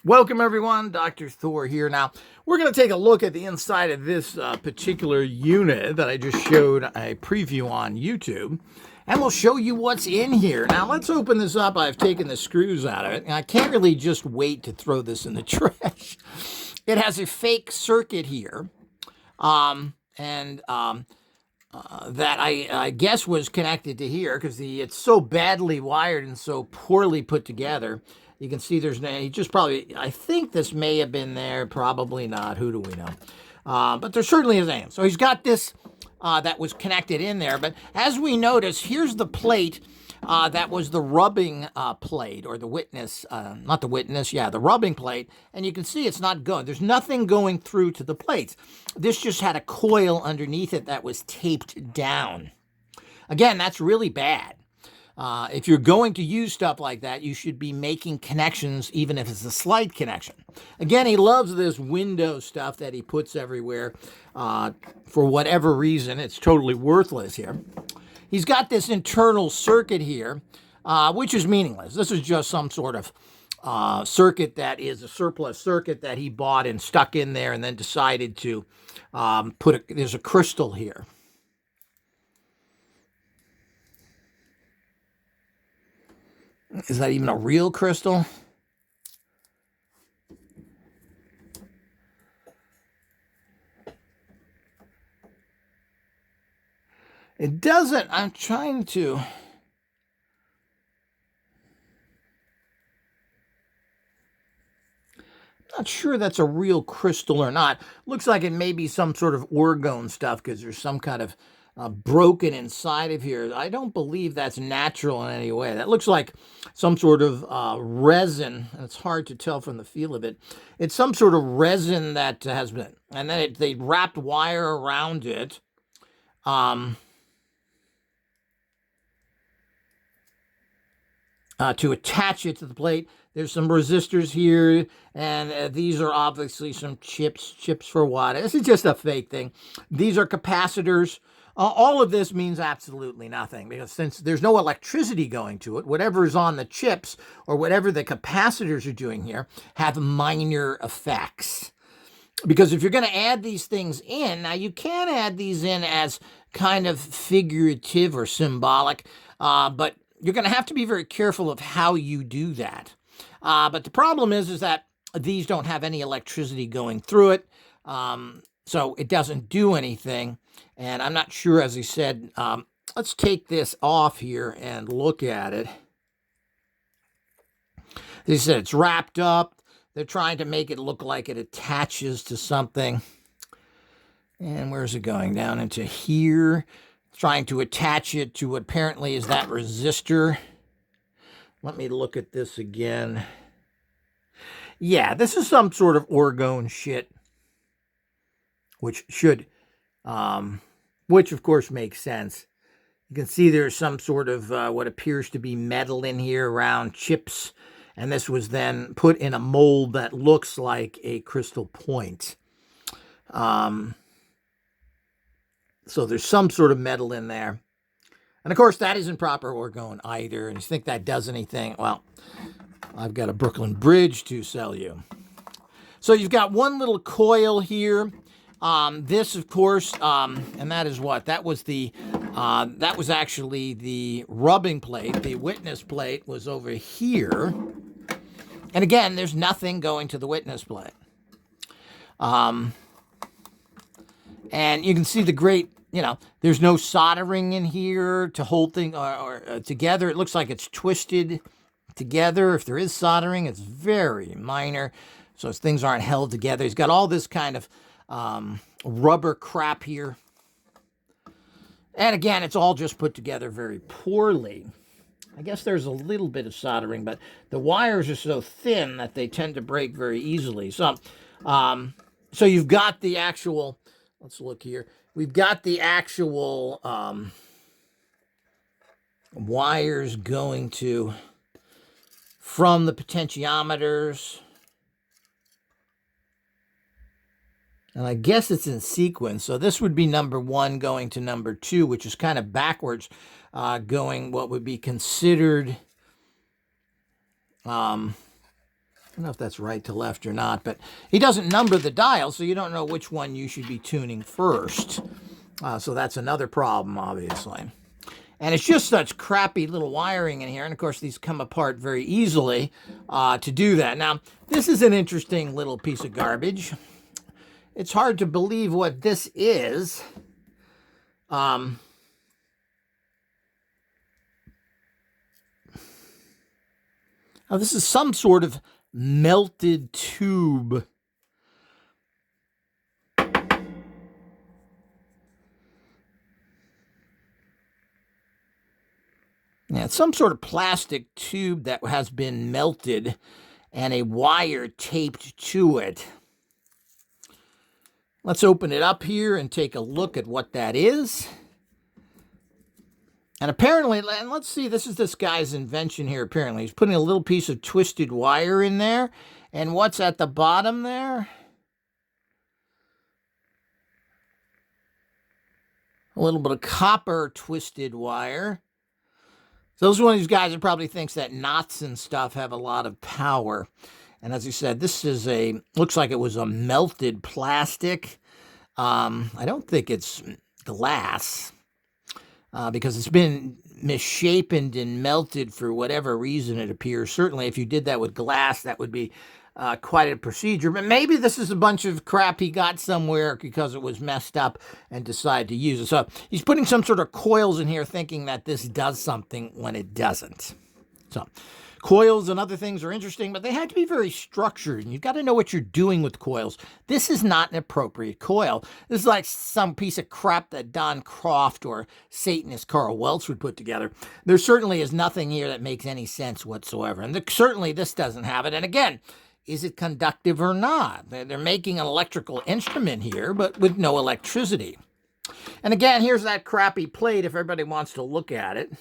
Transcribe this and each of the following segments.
Welcome everyone, Dr. Thor here. Now, we're going to take a look at the inside of this particular unit that I just showed a preview on YouTube, and we'll show you what's in here. Now, let's open this up. I've taken the screws out of it, and I can't really just wait to throw this in the trash. It has a fake circuit here, that I guess was connected to here because it's so badly wired and so poorly put together. You can see there's I think this may have been there, probably not, who do we know? But there certainly is AM. So he's got this that was connected in there, but as we notice, here's the plate that was the rubbing plate, or the witness, not the witness, the rubbing plate, and you can see it's not going. There's nothing going through to the plates. This just had a coil underneath it that was taped down. Again, that's really bad. If you're going to use stuff like that, you should be making connections, even if it's a slight connection. Again, he loves this window stuff that he puts everywhere. For whatever reason, it's totally worthless here. He's got this internal circuit here, which is meaningless. This is just some sort of circuit that is a surplus circuit that he bought and stuck in there and then decided to there's a crystal here. Is that even a real crystal? It doesn't. I'm trying to. Not sure that's a real crystal or not. Looks like it may be some sort of orgone stuff because there's some kind of broken inside of here. I don't believe that's natural in any way. That looks like some sort of resin. It's hard to tell from the feel of it. It's some sort of resin that has been, and then they wrapped wire around it. To attach it to the plate. There's some resistors here, and these are obviously some chips for what? This is just a fake thing. These are capacitors. All of this means absolutely nothing, because since there's no electricity going to it, whatever is on the chips or whatever the capacitors are doing here have minor effects. Because if you're going to add these things in, now you can add these in as kind of figurative or symbolic, but you're going to have to be very careful of how you do that. But the problem is that these don't have any electricity going through it, so it doesn't do anything. And I'm not sure, as I said, let's take this off here and look at it. They said it's wrapped up. They're trying to make it look like it attaches to something. And where's it going? Down into here. Trying to attach it to what apparently is that resistor. Let me look at this again. Yeah, this is some sort of orgone shit, which of course makes sense. You can see there's some sort of what appears to be metal in here around chips, and this was then put in a mold that looks like a crystal point. So there's some sort of metal in there. And of course, that isn't proper orgone either. And you think that does anything? Well, I've got a Brooklyn Bridge to sell you. So you've got one little coil here. This, of course, and that is what? That was actually the rubbing plate. The witness plate was over here. And again, there's nothing going to the witness plate. And you can see the great, there's no soldering in here to hold things or together. It looks like it's twisted together. If there is soldering, it's very minor. So things aren't held together. He's got all this kind of rubber crap here. And again, it's all just put together very poorly. I guess there's a little bit of soldering, but the wires are so thin that they tend to break very easily. So you've got the actual, let's look here. We've got the actual wires going from the potentiometers. And I guess it's in sequence. So this would be number 1 going to number 2, which is kind of backwards, going what would be considered don't know if that's right to left or not, but he doesn't number the dial, so you don't know which one you should be tuning first. So that's another problem, obviously. And it's just such crappy little wiring in here. And, of course, these come apart very easily to do that. Now, this is an interesting little piece of garbage. It's hard to believe what this is. Oh, this is some sort of melted tube. Yeah, it's some sort of plastic tube that has been melted and a wire taped to it. Let's open it up here and take a look at what that is. And apparently, and let's see, this is this guy's invention here, apparently. He's putting a little piece of twisted wire in there. And what's at the bottom there? A little bit of copper twisted wire. So this is one of these guys that probably thinks that knots and stuff have a lot of power. And as I said, this is looks like it was a melted plastic. I don't think it's glass because it's been misshapen and melted for whatever reason it appears. Certainly if you did that with glass, that would be quite a procedure. But maybe this is a bunch of crap he got somewhere because it was messed up and decided to use it. So he's putting some sort of coils in here thinking that this does something when it doesn't. So coils and other things are interesting, but they have to be very structured, and you've got to know what you're doing with coils. This is not an appropriate coil. This is like some piece of crap that Don Croft or Satanist Carl Welch would put together. There certainly is nothing here that makes any sense whatsoever, and certainly this doesn't have it. And again, is it conductive or not? They're making an electrical instrument here, but with no electricity. And again, here's that crappy plate if everybody wants to look at it.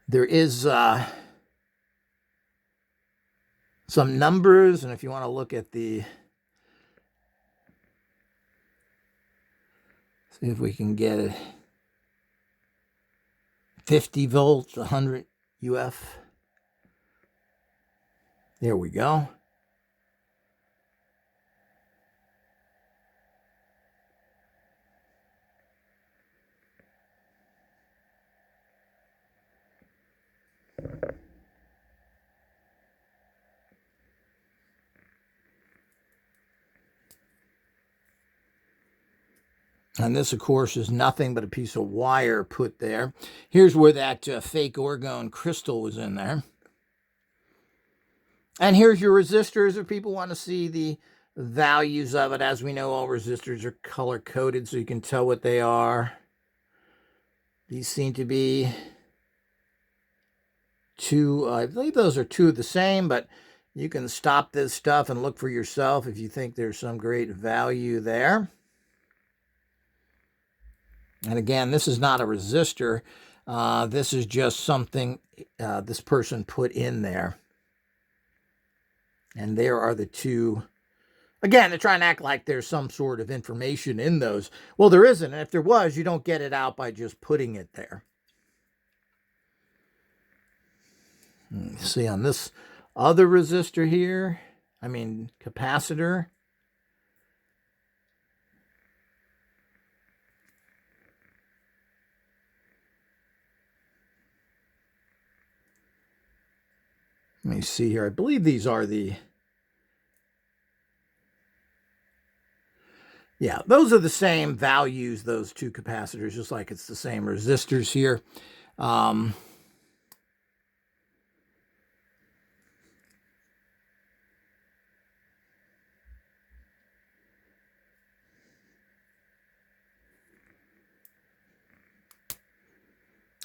There is some numbers, and if you want to look at the, see if we can get it, 50 volts, 100 UF. There we go. And this, of course, is nothing but a piece of wire put there. Here's where that fake orgone crystal was in there. And here's your resistors if people want to see the values of it. As we know, all resistors are color-coded so you can tell what they are. These seem to be two, I believe those are two of the same, but you can stop this stuff and look for yourself if you think there's some great value there. And again, this is not a resistor. This is just something this person put in there. And there are the two. Again, they're trying to act like there's some sort of information in those. Well, there isn't. And if there was, you don't get it out by just putting it there. See on this other resistor here, capacitor. Let me see here. I believe these are the... Yeah, those are the same values, those two capacitors, just like it's the same resistors here. I'm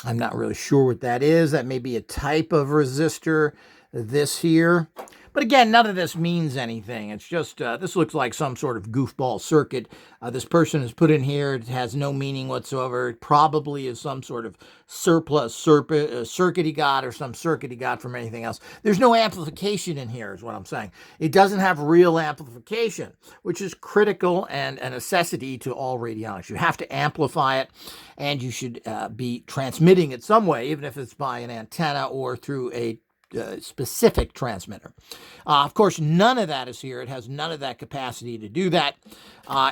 not really sure what that is. That may be a type of resistor, this here. But again, none of this means anything. It's just, this looks like some sort of goofball circuit. This person has put in here. It has no meaning whatsoever. It probably is some sort of surplus circuit he got or some circuit he got from anything else. There's no amplification in here is what I'm saying. It doesn't have real amplification, which is critical and a necessity to all radionics. You have to amplify it, and you should be transmitting it some way, even if it's by an antenna or through a specific transmitter. Of course, none of that is here. It has none of that capacity to do that.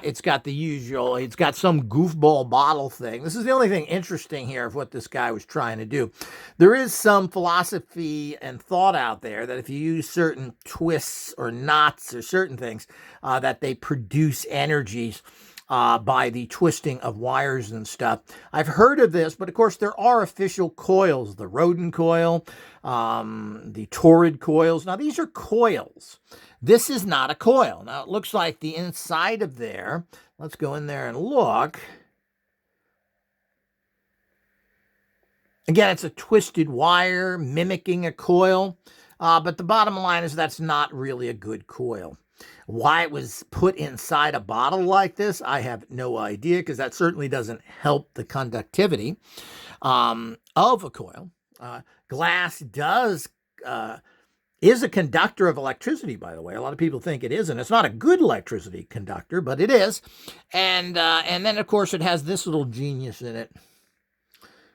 It's got the usual, it's got some goofball bottle thing. This is the only thing interesting here of what this guy was trying to do. There is some philosophy and thought out there that if you use certain twists or knots or certain things, that they produce energies by the twisting of wires and stuff. I've heard of this, but of course there are official coils, the rodent coil, the torrid coils. Now these are coils. This is not a coil. Now it looks like the inside of there, let's go in there and look. Again, it's a twisted wire mimicking a coil, but the bottom line is that's not really a good coil. Why it was put inside a bottle like this, I have no idea, because that certainly doesn't help the conductivity of a coil. Glass is a conductor of electricity, by the way. A lot of people think it isn't. It's not a good electricity conductor, but it is. And then, of course, it has this little genius in it.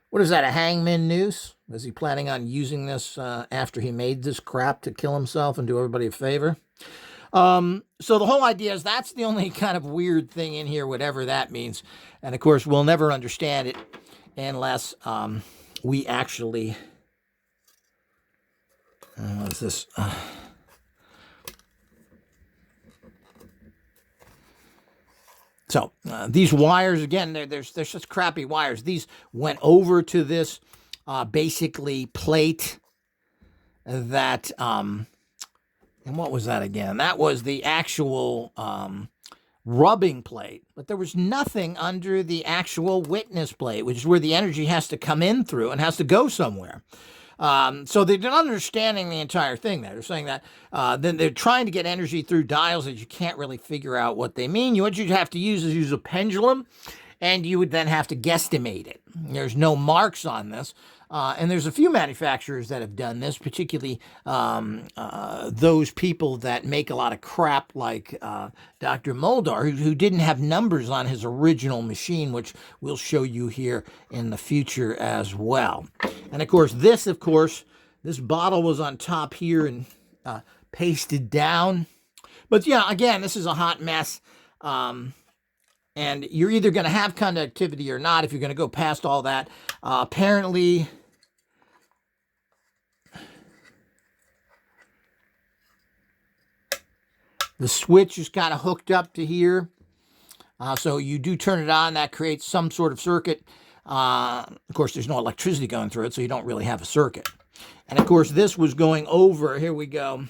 What is that, a hangman noose? Was he planning on using this after he made this crap to kill himself and do everybody a favor? So the whole idea is that's the only kind of weird thing in here, whatever that means. And of course, we'll never understand it unless we actually, what is this? So these wires, again, they're such crappy wires. These went over to this basically plate that, and what was that again? That was the actual rubbing plate. But there was nothing under the actual witness plate, which is where the energy has to come in through and has to go somewhere. So they're not understanding the entire thing there. They're saying that then they're trying to get energy through dials that you can't really figure out what they mean. What you'd have to use is use a pendulum, and you would then have to guesstimate it. There's no marks on this. And there's a few manufacturers that have done this, particularly those people that make a lot of crap like Dr. Moldar, who didn't have numbers on his original machine, which we'll show you here in the future as well. And of course, this bottle was on top here and pasted down. But yeah, again, this is a hot mess. And you're either going to have conductivity or not if you're going to go past all that. Apparently, the switch is kind of hooked up to here. So you do turn it on. That creates some sort of circuit. Of course, there's no electricity going through it, so you don't really have a circuit. And of course, this was going over. Here we go.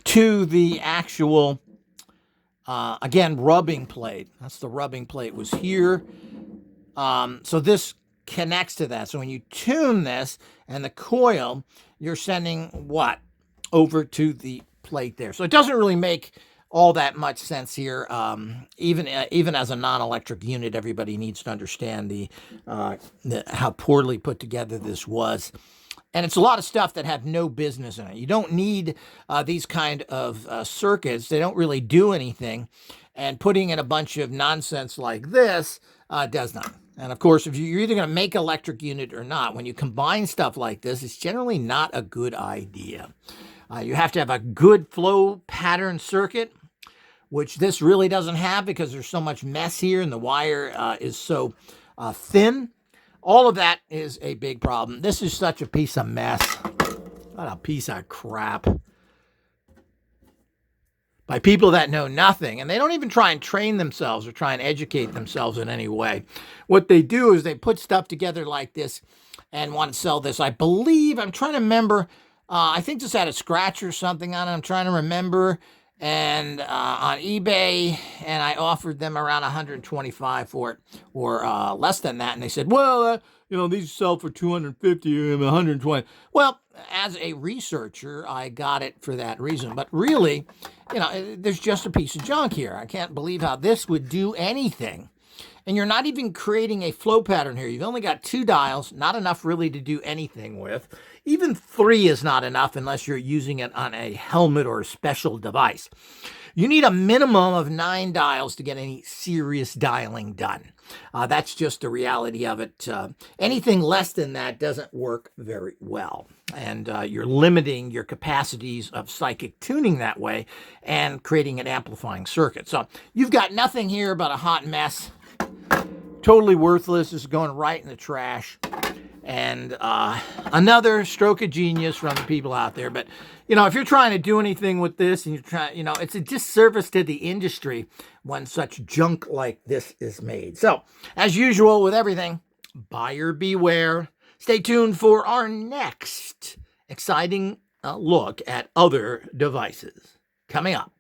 To the actual, again, rubbing plate. That's the rubbing plate was here. So this connects to that. So when you tune this and the coil, you're sending what? Over to the plate there. So it doesn't really make all that much sense here. Even as a non-electric unit, everybody needs to understand how poorly put together this was. And it's a lot of stuff that have no business in it. You don't need these kind of circuits. They don't really do anything. And putting in a bunch of nonsense like this does not. And of course, if you're either going to make an electric unit or not, when you combine stuff like this, it's generally not a good idea. You have to have a good flow pattern circuit, which this really doesn't have because there's so much mess here and the wire is so thin. All of that is a big problem. This is such a piece of mess. What a piece of crap. By people that know nothing. And they don't even try and train themselves or try and educate themselves in any way. What they do is they put stuff together like this and want to sell this. I believe, I'm trying to remember, I think this had a scratch or something on it. I'm trying to remember. And on eBay, and I offered them around $125 for it, or less than that. And they said, well, these sell for $250 or $120. Well, as a researcher, I got it for that reason. But really, there's just a piece of junk here. I can't believe how this would do anything. And you're not even creating a flow pattern here. You've only got 2 dials, not enough really to do anything with. Even 3 is not enough unless you're using it on a helmet or a special device. You need a minimum of 9 dials to get any serious dialing done. That's just the reality of it. Anything less than that doesn't work very well. And you're limiting your capacities of psychic tuning that way and creating an amplifying circuit. So you've got nothing here but a hot mess. Totally worthless. This is going right in the trash. And another stroke of genius from the people out there. But, if you're trying to do anything with this and you're trying, it's a disservice to the industry when such junk like this is made. So, as usual with everything, buyer beware. Stay tuned for our next exciting look at other devices coming up.